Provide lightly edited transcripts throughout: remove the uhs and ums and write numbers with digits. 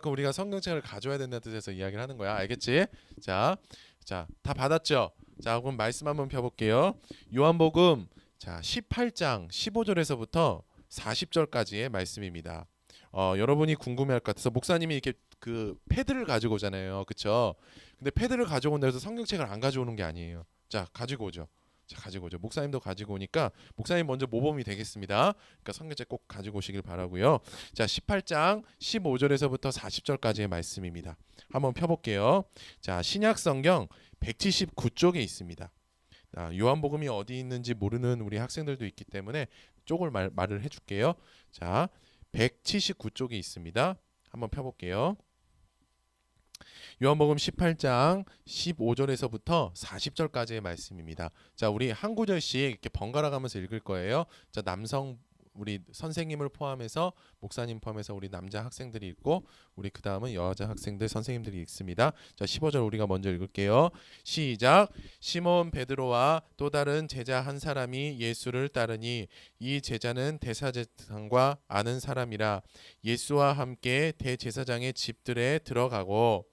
그 우리가 성경책을 가져야 된다는 뜻에서 이야기를 하는 거야. 알겠지? 자, 다 받았죠? 자, 그럼 말씀 한번 펴볼게요. 요한복음 18장 15절에서부터 40절까지의 말씀입니다. 여러분이 궁금해할 것 같아서 목사님이 이렇게 그 패드를 가지고 오잖아요. 그쵸? 근데 패드를 가지고 온다 해서 성경책을 안 가져오는 게 아니에요. 자, 가지고 오죠. 자, 가지고 오죠. 목사님도 가지고 오니까 목사님 먼저 모범이 되겠습니다. 그러니까 성경책 꼭 가지고 오시길 바라고요. 자, 18장 15절에서부터 40절까지의 말씀입니다. 한번 펴볼게요. 자, 신약 성경 179쪽에 있습니다. 요한복음이 어디 있는지 모르는 우리 학생들도 있기 때문에 쪽을 말을 해줄게요. 자, 179쪽에 있습니다. 한번 펴볼게요. 요한복음 18장 15절에서부터 40절까지의 말씀입니다. 자, 우리 한 구절씩 이렇게 번갈아 가면서 읽을 거예요. 자, 남성 우리 선생님을 포함해서 목사님 포함해서 우리 남자 학생들이 읽고 우리 그 다음은 여자 학생들 선생님들이 읽습니다. 자, 15절 우리가 먼저 읽을게요. 시작. 시몬 베드로와 또 다른 제자 한 사람이 예수를 따르니 이 제자는 대제사장과 아는 사람이라 예수와 함께 대제사장의 집들에 들어가고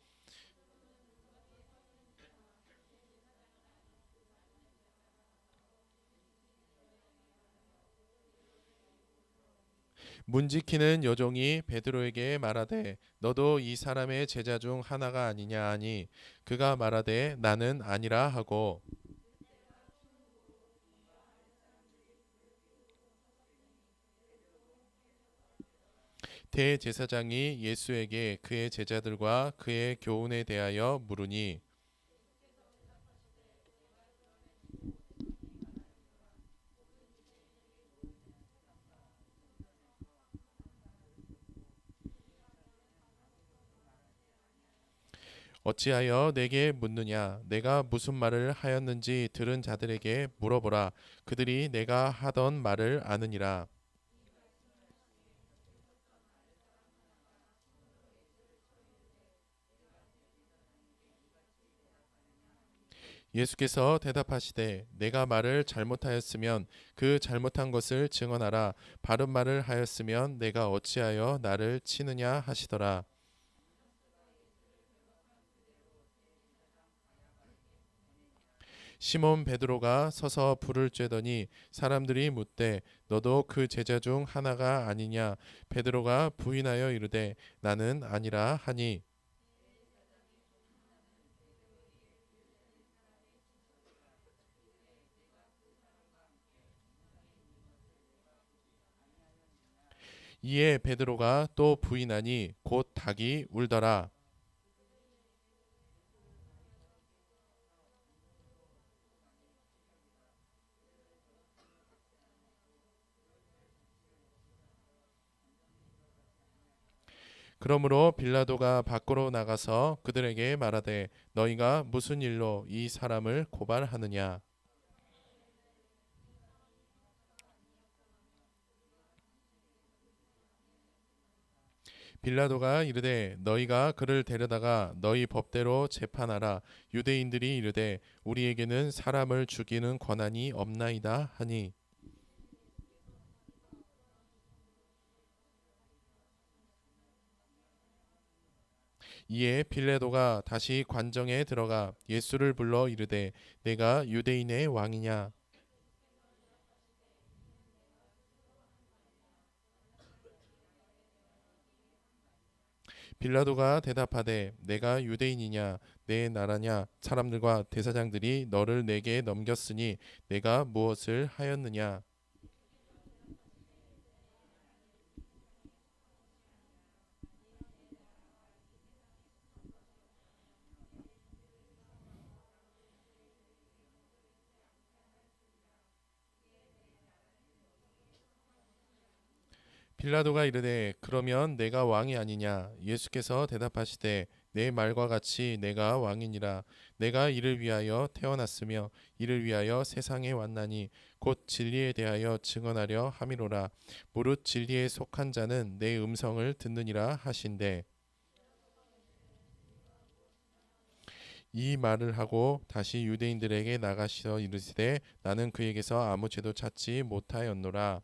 문 지키는 여종이 베드로에게 말하되 너도 이 사람의 제자 중 하나가 아니냐 하니 그가 말하되 나는 아니라 하고 대제사장이 예수에게 그의 제자들과 그의 교훈에 대하여 물으니 어찌하여 내게 묻느냐 내가 무슨 말을 하였는지 들은 자들에게 물어보라 그들이 내가 하던 말을 아느니라. 예수께서 대답하시되 내가 말을 잘못하였으면 그 잘못한 것을 증언하라 바른 말을 하였으면 내가 어찌하여 나를 치느냐 하시더라. 시몬 베드로가 서서 불을 쬐더니 사람들이 묻되 너도 그 제자 중 하나가 아니냐 베드로가 부인하여 이르되 나는 아니라 하니 이에 베드로가 또 부인하니 곧 닭이 울더라. 그러므로 빌라도가 밖으로 나가서 그들에게 말하되 너희가 무슨 일로 이 사람을 고발하느냐. 빌라도가 이르되 너희가 그를 데려다가 너희 법대로 재판하라. 유대인들이 이르되 우리에게는 사람을 죽이는 권한이 없나이다 하니 이에 빌라도가 다시 관정에 들어가 예수를 불러 이르되 내가 유대인의 왕이냐. 빌라도가 대답하되 내가 유대인이냐 내 나라냐 사람들과 대사장들이 너를 내게 넘겼으니 내가 무엇을 하였느냐. 빌라도가 이르되 그러면 내가 왕이 아니냐. 예수께서 대답하시되 내 말과 같이 내가 왕이니라. 내가 이를 위하여 태어났으며 이를 위하여 세상에 왔나니 곧 진리에 대하여 증언하려 함이로라. 무릇 진리에 속한 자는 내 음성을 듣느니라 하신대. 이 말을 하고 다시 유대인들에게 나가시어 이르시되 나는 그에게서 아무 죄도 찾지 못하였노라.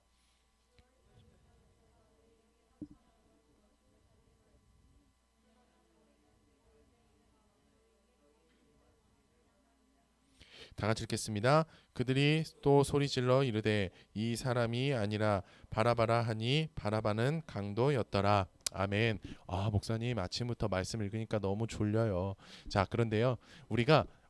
다 같이 읽겠습니다. 그들이 또 소리질러 이르되 이 사람이 아니라 바라바라 하니 바라바는 강도였더라. 아멘. 아, 목사님 아침부터 말씀 읽으니까 너무 졸려요. 자, 그런데요.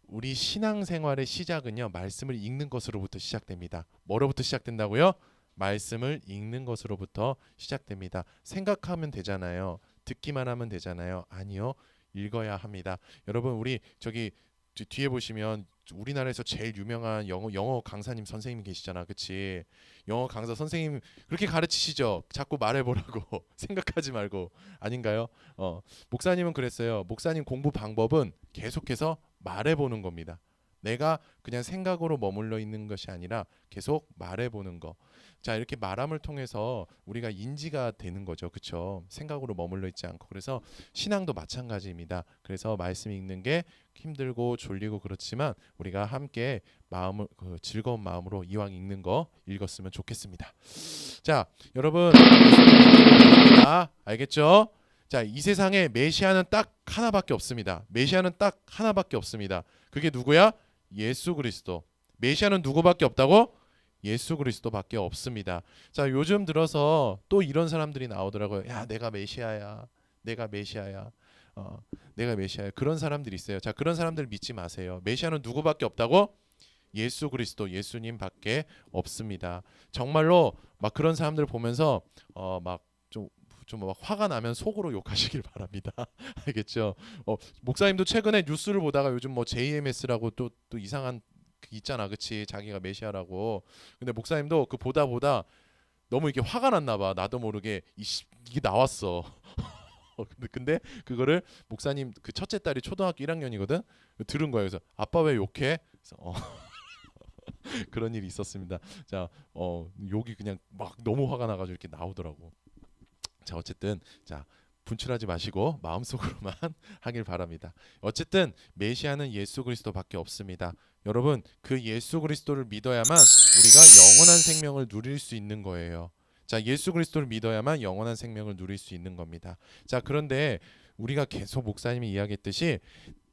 우리 신앙생활의 시작은요. 말씀을 읽는 것으로부터 시작됩니다. 뭐로부터 시작된다고요? 말씀을 읽는 것으로부터 시작됩니다. 생각하면 되잖아요. 듣기만 하면 되잖아요. 아니요. 읽어야 합니다. 여러분, 우리 저기 뒤에 보시면 우리나라에서 제일 유명한 영어 강사님 선생님 계시잖아. 그치? 영어 강사 선생님 그렇게 가르치시죠. 자꾸 말해보라고. 생각하지 말고. 아닌가요? 목사님은 그랬어요. 목사님 공부 방법은 계속해서 말해보는 겁니다. 내가 그냥 생각으로 머물러 있는 것이 아니라 계속 말해보는 거. 자, 이렇게 말함을 통해서 우리가 인지가 되는 거죠. 그렇죠? 생각으로 머물러 있지 않고. 그래서 신앙도 마찬가지입니다. 그래서 말씀 읽는 게 힘들고 졸리고 그렇지만 우리가 함께 즐거운 마음으로 이왕 읽는 거 읽었으면 좋겠습니다. 자, 여러분 알겠죠? 자, 이 세상에 메시아는 딱 하나밖에 없습니다. 메시아는 딱 하나밖에 없습니다. 그게 누구야? 예수 그리스도. 메시아는 누구밖에 없다고? 예수 그리스도밖에 없습니다. 자, 요즘 들어서 또 이런 사람들이 나오더라고요. 야, 내가 메시아야. 내가 메시아야. 내가 메시아야. 그런 사람들이 있어요. 자, 그런 사람들 믿지 마세요. 메시아는 누구밖에 없다고? 예수 그리스도, 예수님밖에 없습니다. 정말로 막 그런 사람들 보면서 막 좀 막 화가 나면 속으로 욕하시길 바랍니다. 알겠죠? 목사님도 최근에 뉴스를 보다가 요즘 뭐 JMS라고 또 이상한 있잖아, 그치? 자기가 메시아라고. 근데 목사님도 그 보다 너무 이게 화가 났나 봐. 나도 모르게 이게 나왔어. 근데 그거를 목사님 그 첫째 딸이 초등학교 1학년이거든. 들은 거예요. 그래서 아빠 왜 욕해? 그래서 그런 일이 있었습니다. 자, 욕이 그냥 막 너무 화가 나가지고 이렇게 나오더라고. 자, 어쨌든 자, 분출하지 마시고 마음속으로만 하길 바랍니다. 어쨌든 메시아는 예수 그리스도밖에 없습니다. 여러분, 그 예수 그리스도를 믿어야만 우리가 영원한 생명을 누릴 수 있는 거예요. 자, 예수 그리스도를 믿어야만 영원한 생명을 누릴 수 있는 겁니다. 자, 그런데 우리가 계속 목사님이 이야기했듯이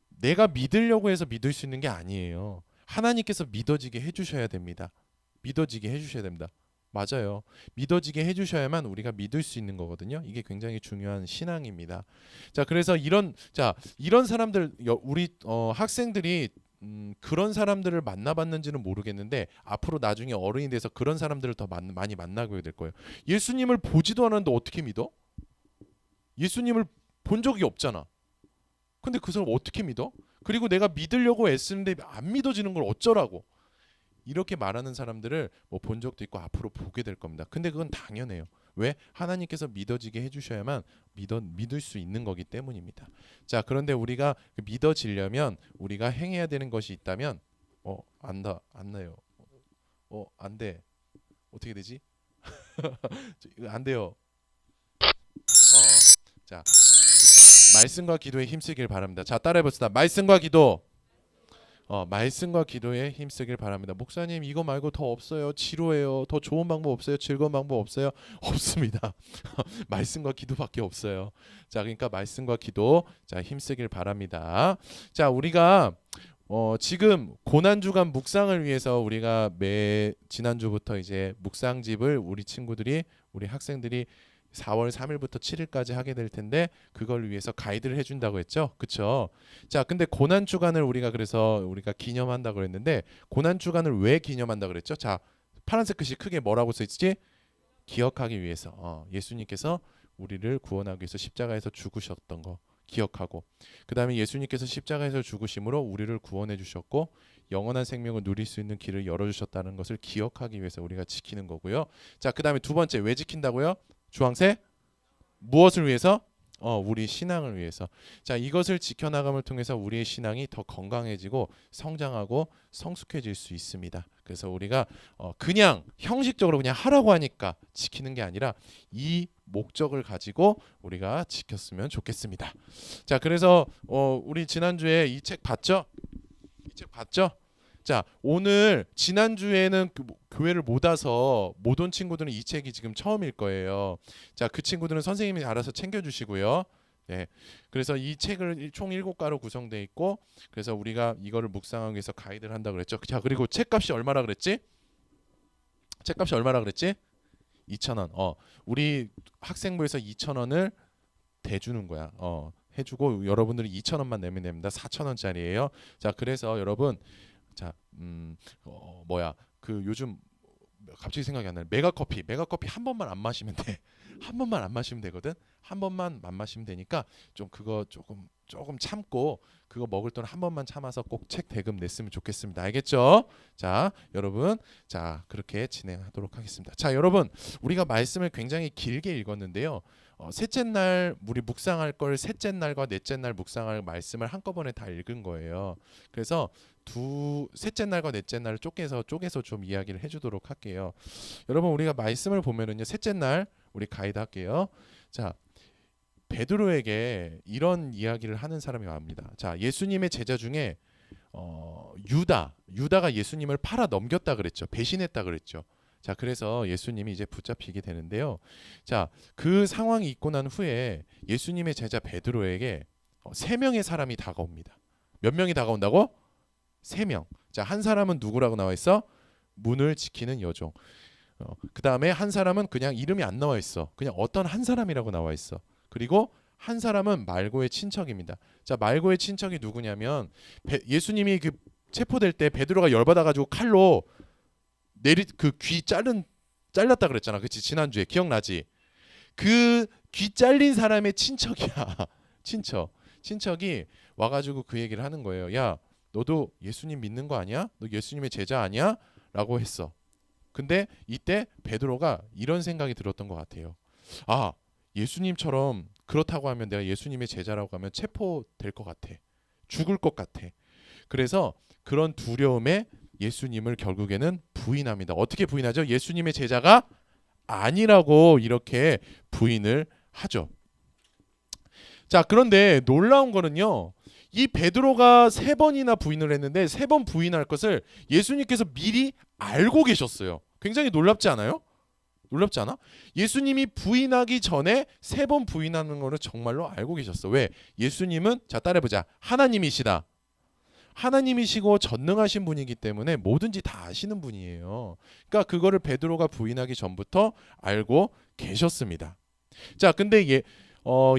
내가 믿으려고 해서 믿을 수 있는 게 아니에요. 하나님께서 믿어지게 해주셔야 됩니다. 믿어지게 해주셔야 됩니다. 맞아요. 믿어지게 해주셔야만 우리가 믿을 수 있는 거거든요. 이게 굉장히 중요한 신앙입니다. 자, 그래서 이런 사람들 우리 학생들이 그런 사람들을 만나봤는지는 모르겠는데 앞으로 나중에 어른이 돼서 그런 사람들을 더 많이 만나게 될 거예요. 예수님을 보지도 않았는데 어떻게 믿어? 예수님을 본 적이 없잖아. 근데 그 사람 어떻게 믿어? 그리고 내가 믿으려고 애쓰는데 안 믿어지는 걸 어쩌라고? 이렇게 말하는 사람들을 뭐 본 적도 있고 앞으로 보게 될 겁니다. 근데 그건 당연해요. 왜? 하나님께서 믿어지게 해주셔야만 믿을 수 있는 거기 때문입니다. 자, 그런데 우리가 믿어지려면 우리가 행해야 되는 것이 있다면 안 나요. 안 돼. 어떻게 되지? 안 돼요. 자, 말씀과 기도에 힘쓰길 바랍니다. 자, 따라해봅시다. 말씀과 기도. 말씀과 기도에 힘쓰길 바랍니다. 목사님, 이거 말고 더 없어요? 지루해요. 더 좋은 방법 없어요? 즐거운 방법 없어요? 없습니다. 말씀과 기도밖에 없어요. 자, 그러니까 말씀과 기도, 자, 힘쓰길 바랍니다. 자, 우리가 지금 고난주간 묵상을 위해서 우리가 지난주부터 이제 묵상집을 우리 학생들이 4월 3일부터 7일까지 하게 될 텐데 그걸 위해서 가이드를 해준다고 했죠. 그쵸? 자, 근데 고난주간을 우리가 기념한다고 그랬는데 고난주간을 왜 기념한다고 그랬죠? 자, 파란색 글씨 크게 뭐라고 써있지? 기억하기 위해서. 예수님께서 우리를 구원하기 위해서 십자가에서 죽으셨던 거 기억하고, 그 다음에 예수님께서 십자가에서 죽으심으로 우리를 구원해 주셨고 영원한 생명을 누릴 수 있는 길을 열어주셨다는 것을 기억하기 위해서 우리가 지키는 거고요. 자, 그 다음에 두 번째, 왜 지킨다고요? 주황색? 무엇을 위해서? 우리 신앙을 위해서. 자, 이것을 지켜나감을 통해서 우리의 신앙이 더 건강해지고 성장하고 성숙해질 수 있습니다. 그래서 우리가 그냥 형식적으로 그냥 하라고 하니까 지키는 게 아니라 이 목적을 가지고 우리가 지켰으면 좋겠습니다. 자, 그래서 우리 지난주에 이 책 봤죠? 이 책 봤죠? 자, 오늘 지난주에는 교회를 못 와서 못 온 친구들은 이 책이 지금 처음일 거예요. 자, 그 친구들은 선생님이 알아서 챙겨주시고요. 네. 그래서 이 책을 총 7과로 구성되어 있고 그래서 우리가 이거를 묵상하기 위해서 가이드를 한다 그랬죠. 자, 그리고 책값이 얼마라 그랬지? 책값이 얼마라 그랬지? 2,000원. 우리 학생부에서 2,000원을 대주는 거야. 해주고 여러분들이 2,000원만 내면 됩니다. 4,000원짜리예요. 자, 그래서 여러분, 자, 그 요즘 갑자기 생각이 안 나요. 메가커피 한 번만 안 마시면 돼. 한 번만 안 마시면 되거든. 한 번만 안 마시면 되니까 좀 그거 조금 참고 그거 먹을 동안 한 번만 참아서 꼭 책 대금 냈으면 좋겠습니다. 알겠죠? 자, 여러분, 자 그렇게 진행하도록 하겠습니다. 자, 여러분, 우리가 말씀을 굉장히 길게 읽었는데요. 셋째 날 우리 묵상할 걸 셋째 날과 넷째 날 묵상할 말씀을 한꺼번에 다 읽은 거예요. 그래서 셋째 날과 넷째 날을 쪼개서 좀 이야기를 해주도록 할게요. 여러분, 우리가 말씀을 보면은요, 셋째 날 우리 가이드 할게요. 자, 베드로에게 이런 이야기를 하는 사람이 옵니다. 자, 예수님의 제자 중에 유다가 예수님을 팔아 넘겼다 그랬죠. 배신했다 그랬죠. 자, 그래서 예수님이 이제 붙잡히게 되는데요. 자, 그 상황이 있고 난 후에 예수님의 제자 베드로에게 3명의 사람이 다가옵니다. 몇 명이 다가온다고? 3명. 자, 한 사람은 누구라고 나와 있어? 문을 지키는 여종. 그 다음에 한 사람은 그냥 이름이 안 나와 있어. 그냥 어떤 한 사람이라고 나와 있어. 그리고 한 사람은 말고의 친척입니다. 자, 말고의 친척이 누구냐면 예수님이 그 체포될 때 베드로가 열받아가지고 칼로 그 귀 잘랐다 그랬잖아. 그치? 지난주에 기억나지? 그 귀 잘린 사람의 친척이야. 친척이 와가지고 그 얘기를 하는 거예요. 야, 너도 예수님 믿는 거 아니야? 너 예수님의 제자 아니야? 라고 했어. 근데 이때 베드로가 이런 생각이 들었던 것 같아요. 아, 예수님처럼 그렇다고 하면 내가 예수님의 제자라고 하면 체포될 것 같아. 죽을 것 같아. 그래서 그런 두려움에 예수님을 결국에는 부인합니다. 어떻게 부인하죠? 예수님의 제자가 아니라고 이렇게 부인을 하죠. 자, 그런데 놀라운 거는요. 이 베드로가 3번이나 부인을 했는데 3번 부인할 것을 예수님께서 미리 알고 계셨어요. 굉장히 놀랍지 않아요? 놀랍지 않아? 예수님이 부인하기 전에 3번 부인하는 거를 정말로 알고 계셨어. 왜? 예수님은 자, 따라해보자. 하나님이시다. 하나님이시고 전능하신 분이기 때문에 뭐든지 다 아시는 분이에요. 그러니까 그거를 베드로가 부인하기 전부터 알고 계셨습니다. 자, 근데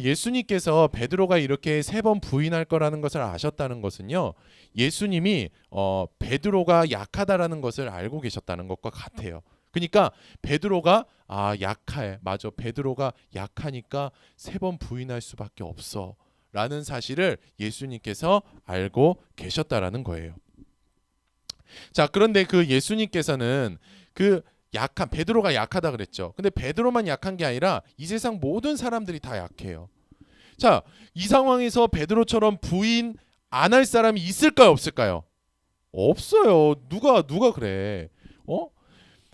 예수님께서 베드로가 이렇게 3번 부인할 거라는 것을 아셨다는 것은요, 예수님이 베드로가 약하다라는 것을 알고 계셨다는 것과 같아요. 그러니까 베드로가 약해. 맞아. 베드로가 약하니까 3번 부인할 수밖에 없어. 라는 사실을 예수님께서 알고 계셨다라는 거예요. 자, 그런데 그 예수님께서는 그 약한 베드로가 약하다 그랬죠. 근데 베드로만 약한 게 아니라 이 세상 모든 사람들이 다 약해요. 자, 이 상황에서 베드로처럼 부인 안 할 사람이 있을까요, 없을까요? 없어요. 누가 그래?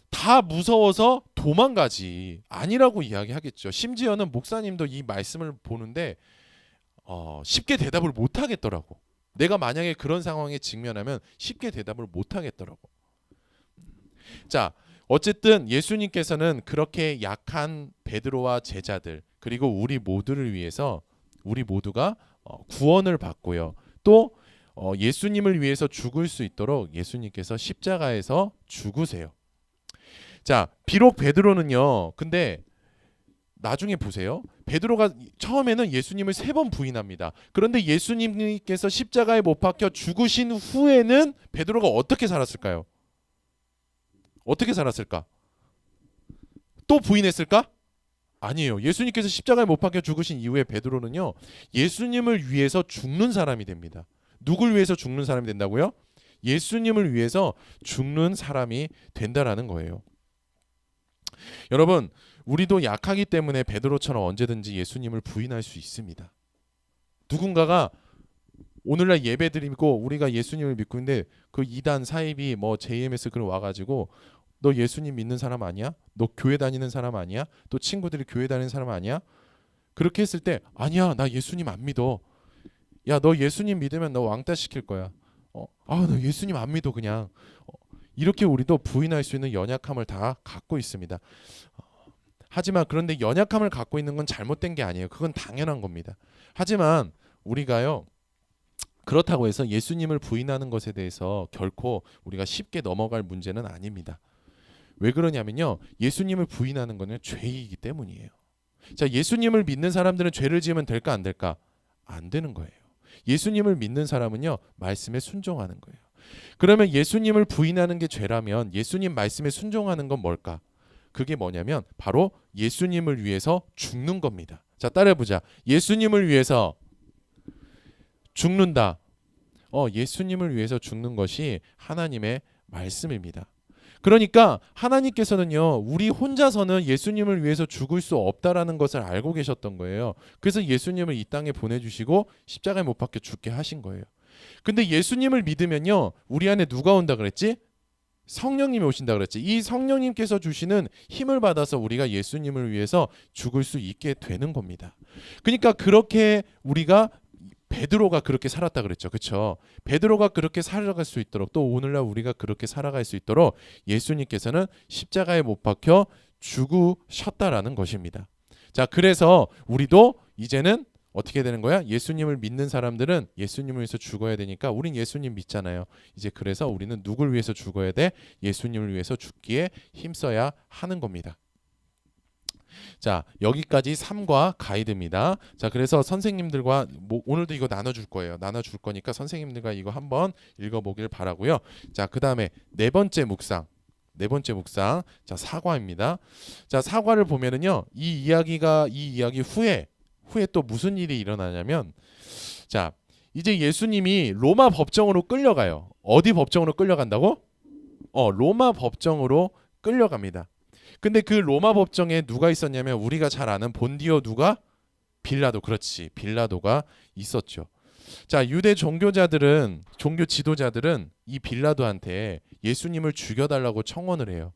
다 무서워서 도망가지. 아니라고 이야기하겠죠. 심지어는 목사님도 이 말씀을 보는데 쉽게 대답을 못 하겠더라고. 내가 만약에 그런 상황에 직면하면 쉽게 대답을 못 하겠더라고. 자, 어쨌든 예수님께서는 그렇게 약한 베드로와 제자들 그리고 우리 모두를 위해서 우리 모두가 구원을 받고요. 또 예수님을 위해서 죽을 수 있도록 예수님께서 십자가에서 죽으세요. 자, 비록 베드로는요. 근데 나중에 보세요. 베드로가 처음에는 예수님을 3번 부인합니다. 그런데 예수님께서 십자가에 못 박혀 죽으신 후에는 베드로가 어떻게 살았을까요? 어떻게 살았을까? 또 부인했을까? 아니에요. 예수님께서 십자가에 못 박혀 죽으신 이후에 베드로는요. 예수님을 위해서 죽는 사람이 됩니다. 누굴 위해서 죽는 사람이 된다고요? 예수님을 위해서 죽는 사람이 된다라는 거예요. 여러분, 우리도 약하기 때문에 베드로처럼 언제든지 예수님을 부인할 수 있습니다. 누군가가 오늘날 예배 드리고 우리가 예수님을 믿고 있는데 그 이단 사이비 JMS 그런 와가지고 너 예수님 믿는 사람 아니야? 너 교회 다니는 사람 아니야? 또 친구들이 교회 다니는 사람 아니야? 그렇게 했을 때 아니야, 나 예수님 안 믿어. 야, 너 예수님 믿으면 너 왕따 시킬 거야. 너 예수님 안 믿어 그냥. 이렇게 우리도 부인할 수 있는 연약함을 다 갖고 있습니다. 하지만 그런데 연약함을 갖고 있는 건 잘못된 게 아니에요. 그건 당연한 겁니다. 하지만 우리가요, 그렇다고 해서 예수님을 부인하는 것에 대해서 결코 우리가 쉽게 넘어갈 문제는 아닙니다. 왜 그러냐면요, 예수님을 부인하는 것은 죄이기 때문이에요. 자, 예수님을 믿는 사람들은 죄를 지으면 될까 안 될까? 안 되는 거예요. 예수님을 믿는 사람은요, 말씀에 순종하는 거예요. 그러면 예수님을 부인하는 게 죄라면 예수님 말씀에 순종하는 건 뭘까? 그게 뭐냐면 바로 예수님을 위해서 죽는 겁니다. 자, 따라해보자. 예수님을 위해서 죽는다. 예수님을 위해서 죽는 것이 하나님의 말씀입니다. 그러니까 하나님께서는요, 우리 혼자서는 예수님을 위해서 죽을 수 없다라는 것을 알고 계셨던 거예요. 그래서 예수님을 이 땅에 보내주시고 십자가에 못 박혀 죽게 하신 거예요. 근데 예수님을 믿으면요, 우리 안에 누가 온다 그랬지? 성령님이 오신다 그랬지. 이 성령님께서 주시는 힘을 받아서 우리가 예수님을 위해서 죽을 수 있게 되는 겁니다. 그러니까 그렇게 우리가 베드로가 그렇게 살았다 그랬죠. 그렇죠? 베드로가 그렇게 살아갈 수 있도록, 또 오늘날 우리가 그렇게 살아갈 수 있도록 예수님께서는 십자가에 못 박혀 죽으셨다라는 것입니다. 자, 그래서 우리도 이제는 어떻게 되는 거야? 예수님을 믿는 사람들은 예수님을 위해서 죽어야 되니까, 우린 예수님 믿잖아요. 이제 그래서 우리는 누굴 위해서 죽어야 돼? 예수님을 위해서 죽기에 힘써야 하는 겁니다. 자, 여기까지 3과 가이드입니다. 자, 그래서 선생님들과 오늘도 이거 나눠줄 거예요. 나눠줄 거니까 선생님들과 이거 한번 읽어보길 바라고요. 자, 그 다음에 네 번째 묵상. 자, 사과입니다. 자, 사과를 보면은요, 이 이야기 후에 또 무슨 일이 일어나냐면, 자, 이제 예수님이 로마 법정으로 끌려가요. 어디 법정으로 끌려간다고? 로마 법정으로 끌려갑니다. 근데 그 로마 법정에 누가 있었냐면, 우리가 잘 아는 본디오 누가? 빌라도. 그렇지, 빌라도가 있었죠. 자, 유대 종교 지도자들은 이 빌라도한테 예수님을 죽여달라고 청원을 해요.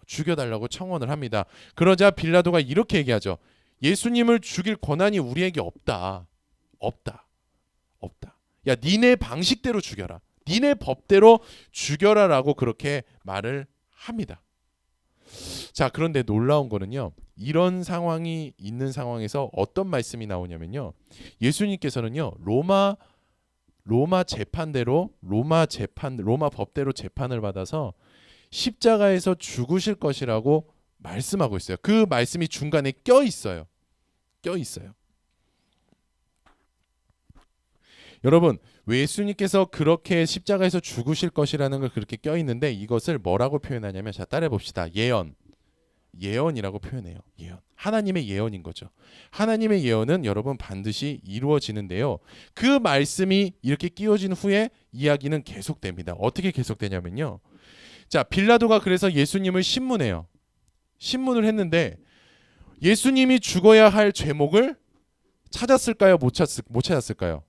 죽여달라고 청원을 합니다. 그러자 빌라도가 이렇게 얘기하죠. 예수님을 죽일 권한이 우리에게 없다. 야, 니네 방식대로 죽여라. 니네 법대로 죽여라라고 그렇게 말을 합니다. 자, 그런데 놀라운 거는요, 이런 상황이 있는 상황에서 어떤 말씀이 나오냐면요, 예수님께서는요, 로마 재판대로 로마 법대로 재판을 받아서 십자가에서 죽으실 것이라고 말씀하고 있어요. 그 말씀이 중간에 껴 있어요. 여러분, 왜 예수님께서 그렇게 십자가에서 죽으실 것이라는 걸 그렇게 껴 있는데, 이것을 뭐라고 표현하냐면, 자, 따라해 봅시다. 예언이라고 표현해요. 예언. 하나님의 예언인 거죠. 하나님의 예언은 여러분 반드시 이루어지는데요, 그 말씀이 이렇게 끼워진 후에 이야기는 계속됩니다. 어떻게 계속되냐면요, 자, 빌라도가 그래서 예수님을 신문을 했는데, 예수님이 죽어야 할 죄목을 찾았을까요? 못 찾았을까요?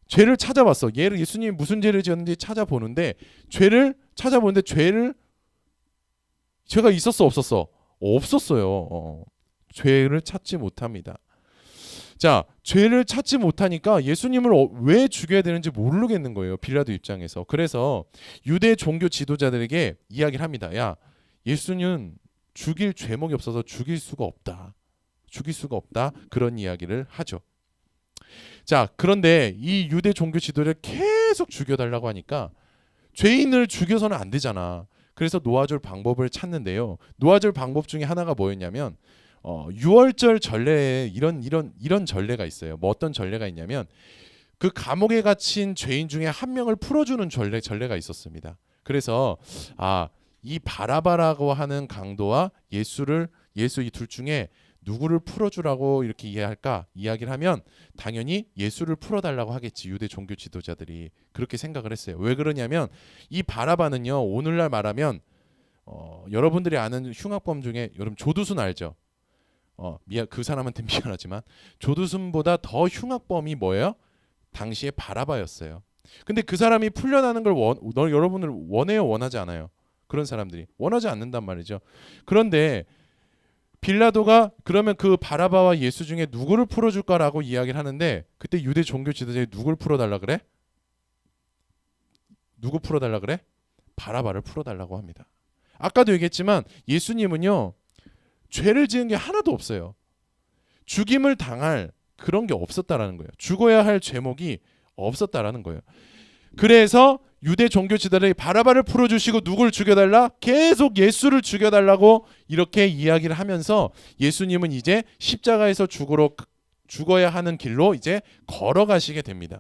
죄를 찾아봤어. 예수님이 무슨 죄를 지었는지 찾아보는데, 죄가 있었어, 없었어? 없었어요. 죄를 찾지 못합니다. 자, 죄를 찾지 못하니까 예수님을 왜 죽여야 되는지 모르겠는 거예요, 빌라도 입장에서. 그래서 유대 종교 지도자들에게 이야기를 합니다. 야, 예수는 죽일 죄목이 없어서 죽일 수가 없다. 그런 이야기를 하죠. 자, 그런데 이 유대 종교 지도를 계속 죽여달라고 하니까 죄인을 죽여서는 안 되잖아. 그래서 놓아줄 방법을 찾는데요, 놓아줄 방법 중에 하나가 뭐였냐면, 유월절 전례에 이런 전례가 있어요. 뭐 어떤 전례가 있냐면, 그 감옥에 갇힌 죄인 중에 한 명을 풀어주는 전례가 있었습니다. 그래서 이 바라바라고 하는 강도와 예수 이 둘 중에 누구를 풀어주라고 이렇게 이야기를 하면 당연히 예수를 풀어달라고 하겠지. 유대 종교 지도자들이 그렇게 생각을 했어요. 왜 그러냐면, 이 바라바는요, 오늘날 말하면 여러분들이 아는 흉악범 중에 여러분 조두순 알죠? 그 사람한테 미안하지만 조두순보다 더 흉악범이 뭐예요? 당시에 바라바였어요. 근데 그 사람이 풀려나는 걸 여러분을 원해요, 원하지 않아요? 그런 사람들이 원하지 않는단 말이죠. 그런데 빌라도가 그러면 그 바라바와 예수 중에 누구를 풀어줄까라고 이야기를 하는데, 그때 유대 종교 지도자들이 누굴 풀어달라 그래? 누구 풀어달라 그래? 바라바를 풀어달라고 합니다. 아까도 얘기했지만 예수님은요, 죄를 지은 게 하나도 없어요. 죽임을 당할 그런 게 없었다라는 거예요. 죽어야 할 죄목이 없었다라는 거예요. 그래서 유대 종교 지도자들이 바라바를 풀어주시고 누굴 죽여달라? 계속 예수를 죽여달라고 이렇게 이야기를 하면서 예수님은 이제 십자가에서 죽어야 하는 길로 이제 걸어가시게 됩니다.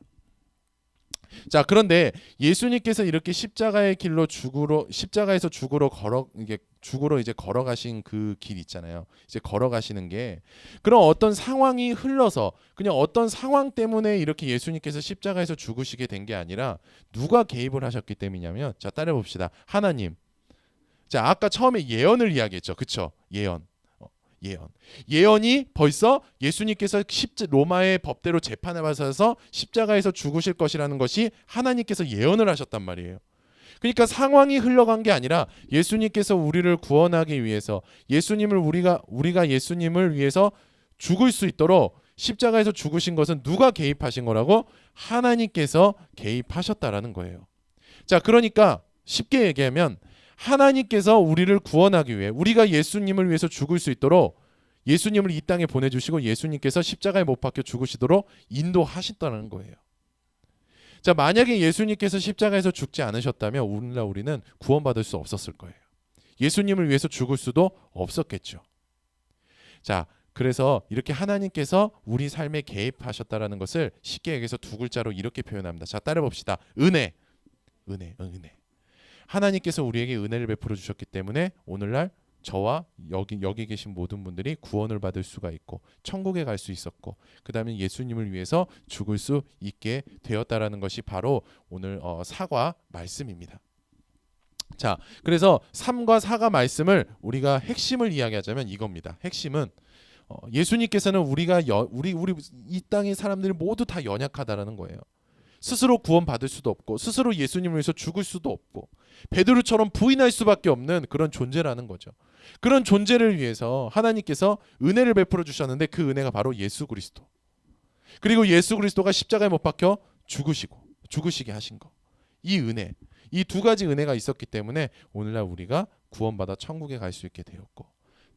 자, 그런데 예수님께서 이렇게 십자가에서 죽으러 이제 걸어가신 그 길 있잖아요. 이제 걸어가시는 게 그런 어떤 상황이 흘러서 그냥 어떤 상황 때문에 이렇게 예수님께서 십자가에서 죽으시게 된 게 아니라 누가 개입을 하셨기 때문이냐면, 자, 따라 봅시다. 하나님. 자, 아까 처음에 예언을 이야기했죠. 그쵸? 예언이 벌써 예수님께서 로마의 법대로 재판을 받아서 십자가에서 죽으실 것이라는 것이 하나님께서 예언을 하셨단 말이에요. 그러니까 상황이 흘러간 게 아니라 예수님께서 우리를 구원하기 위해서 우리가 예수님을 위해서 죽을 수 있도록 십자가에서 죽으신 것은 누가 개입하신 거라고? 하나님께서 개입하셨다라는 거예요. 자, 그러니까 쉽게 얘기하면 하나님께서 우리를 구원하기 위해 우리가 예수님을 위해서 죽을 수 있도록 예수님을 이 땅에 보내주시고 예수님께서 십자가에 못 박혀 죽으시도록 인도하셨다는 거예요. 자, 만약에 예수님께서 십자가에서 죽지 않으셨다면 오늘날 우리는 구원받을 수 없었을 거예요. 예수님을 위해서 죽을 수도 없었겠죠. 자, 그래서 이렇게 하나님께서 우리 삶에 개입하셨다라는 것을 쉽게 얘기해서 두 글자로 이렇게 표현합니다. 자, 따라 봅시다. 은혜. 하나님께서 우리에게 은혜를 베풀어 주셨기 때문에 오늘날 저와 여기 계신 모든 분들이 구원을 받을 수가 있고 천국에 갈 수 있었고 그다음에 예수님을 위해서 죽을 수 있게 되었다라는 것이 바로 오늘 사과 말씀입니다. 자, 그래서 3과 4가 말씀을 우리가 핵심을 이야기하자면 이겁니다. 핵심은 예수님께서는 우리 이 땅의 사람들이 모두 다 연약하다라는 거예요. 스스로 구원받을 수도 없고 스스로 예수님을 위해서 죽을 수도 없고 베드로처럼 부인할 수밖에 없는 그런 존재라는 거죠. 그런 존재를 위해서 하나님께서 은혜를 베풀어 주셨는데 그 은혜가 바로 예수 그리스도. 그리고 예수 그리스도가 십자가에 못 박혀 죽으시게 하신 거. 이 은혜, 이 두 가지 은혜가 있었기 때문에 오늘날 우리가 구원받아 천국에 갈 수 있게 되었고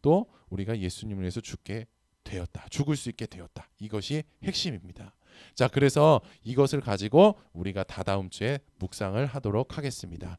또 우리가 예수님을 위해서 죽을 수 있게 되었다. 이것이 핵심입니다. 자, 그래서 이것을 가지고 우리가 다다음 주에 묵상을 하도록 하겠습니다.